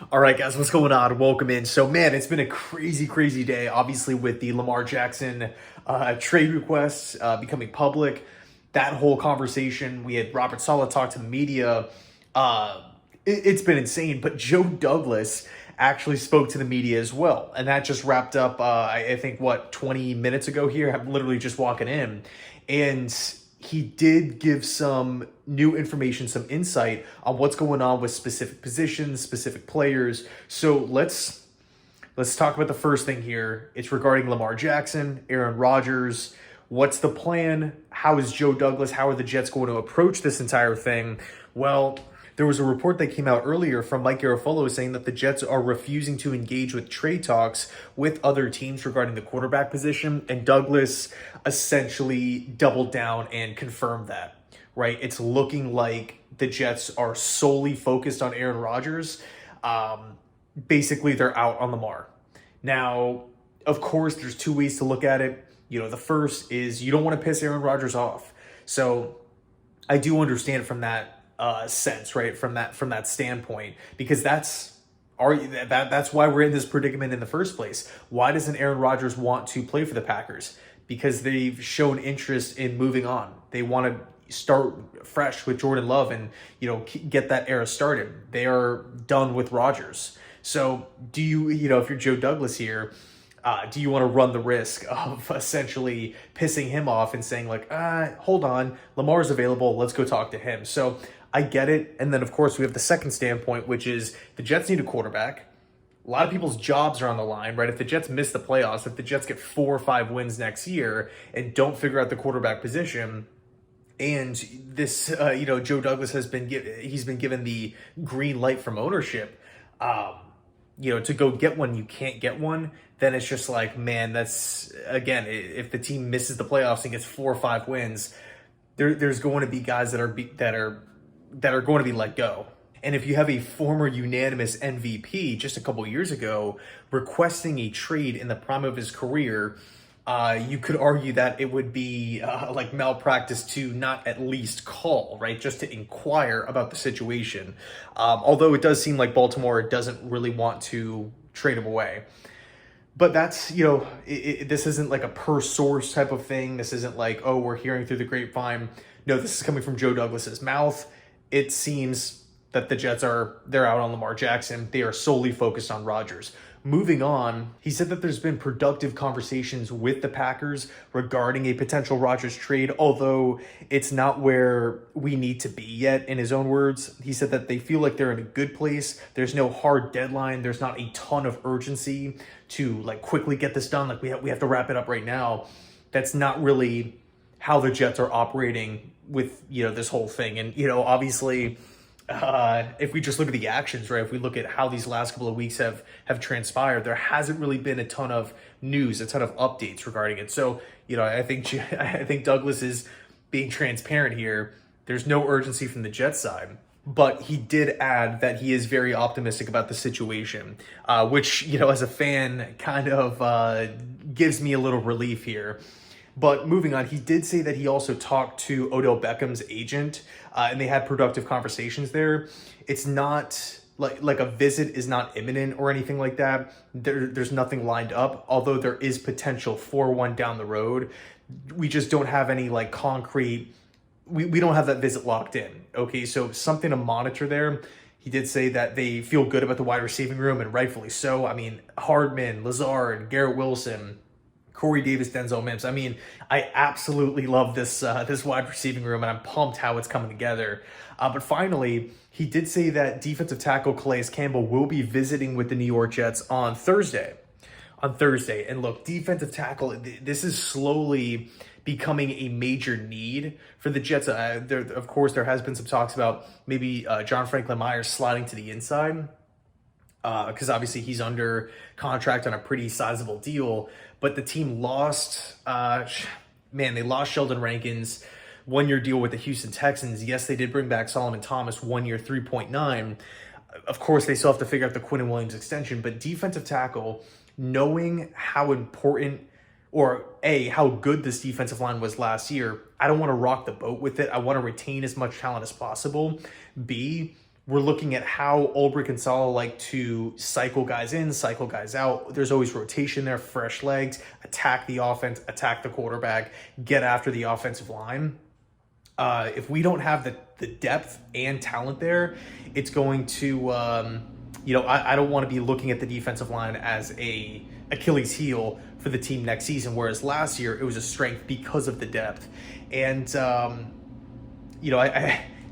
All right, guys, what's going on? Welcome in. So, man, it's been a crazy day, obviously, with the Lamar Jackson trade requests becoming public. That whole conversation, we had Robert Saleh talk to the media. It's been insane, but Joe Douglas actually spoke to the media as well. And that just wrapped up, I think, 20 minutes ago here? I'm literally just walking in. And he did give some new information, some insight on what's going on with specific positions, specific players. So let's talk about the first thing here. It's regarding Lamar Jackson, Aaron Rodgers. What's the plan? How is Joe Douglas? How are the Jets going to approach this entire thing? Well, there was a report that came out earlier from Mike Garafolo saying that the Jets are refusing to engage with trade talks with other teams regarding the quarterback position, and Douglas essentially doubled down and confirmed that, right? It's looking like the Jets are solely focused on Aaron Rodgers. Basically, they're out on Lamar. Now, of course, there's two ways to look at it. The first is you don't want to piss Aaron Rodgers off. So I do understand from that sense, right? From that standpoint, because that's why we're in this predicament in the first place. Why doesn't Aaron Rodgers want to play for the Packers? Because they've shown interest in moving on. They want to start fresh with Jordan Love and get that era started. They are done with Rodgers. So do you, if you're Joe Douglas here, do you want to run the risk of essentially pissing him off and saying like, hold on, Lamar's available, let's go talk to him? So I get it. And then, of course, we have the second standpoint, which is the Jets need a quarterback. A lot of people's jobs are on the line, right? If the Jets miss the playoffs, if the Jets get 4 or 5 wins next year and don't figure out the quarterback position, and this, Joe Douglas he's been given the green light from ownership, to go get one, you can't get one, then it's just like, man, that's, again, if the team misses the playoffs and gets 4 or 5 wins, there's going to be guys that are going to be let go. And if you have a former unanimous MVP just a couple years ago requesting a trade in the prime of his career, you could argue that it would be like malpractice to not at least call, right? Just to inquire about the situation. Although it does seem like Baltimore doesn't really want to trade him away. But that's, this isn't like a per source type of thing. This isn't like, oh, we're hearing through the grapevine. No, this is coming from Joe Douglas's mouth. It seems that the Jets they're out on Lamar Jackson. They are solely focused on Rodgers. Moving on, he said that there's been productive conversations with the Packers regarding a potential Rodgers trade, although it's not where we need to be yet, in his own words. He said that they feel like they're in a good place. There's no hard deadline. There's not a ton of urgency to quickly get this done. We have to wrap it up right now. That's not really how the Jets are operating with, this whole thing. And, obviously, if we just look at the actions, right? If we look at how these last couple of weeks have transpired, there hasn't really been a ton of news, a ton of updates regarding it. So, I think Douglas is being transparent here. There's no urgency from the Jets side, but he did add that he is very optimistic about the situation, which, as a fan kind of gives me a little relief here. But moving on, he did say that he also talked to Odell Beckham's agent, and they had productive conversations there. It's not like a visit is not imminent or anything like that. There's nothing lined up, although there is potential for one down the road. We just don't have any concrete. We don't have that visit locked in. Okay, so something to monitor there. He did say that they feel good about the wide receiving room, and rightfully so. I mean, Hardman, Lazard, Garrett Wilson, Corey Davis, Denzel Mims. I mean, I absolutely love this wide receiving room, and I'm pumped how it's coming together. But finally, he did say that defensive tackle Calais Campbell will be visiting with the New York Jets on Thursday. And look, defensive tackle, this is slowly becoming a major need for the Jets. Of course, there has been some talks about maybe John Franklin Myers sliding to the inside, because obviously he's under contract on a pretty sizable deal. But the team lost, they lost Sheldon Rankins, 1-year deal with the Houston Texans. Yes, they did bring back Solomon Thomas, 1 year, 3.9. Of course, they still have to figure out the Quinnen Williams extension, but defensive tackle, knowing how important or how good this defensive line was last year, I don't want to rock the boat with it. I want to retain as much talent as possible. B, We're looking at how Ulbrich and Saleh like to cycle guys in, cycle guys out. There's always rotation there, fresh legs, attack the offense, attack the quarterback, get after the offensive line. If we don't have the depth and talent there, it's going to, I don't want to be looking at the defensive line as a Achilles heel for the team next season, whereas last year it was a strength because of the depth. And,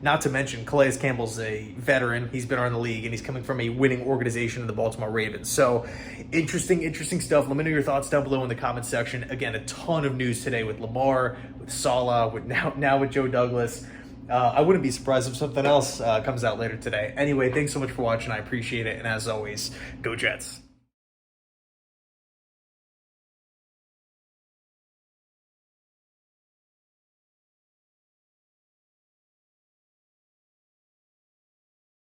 not to mention, Calais Campbell's a veteran. He's been around the league, and he's coming from a winning organization in the Baltimore Ravens. So, interesting stuff. Let me know your thoughts down below in the comment section. Again, a ton of news today with Lamar, with Saleh, with now with Joe Douglas. I wouldn't be surprised if something else comes out later today. Anyway, thanks so much for watching. I appreciate it. And as always, go Jets.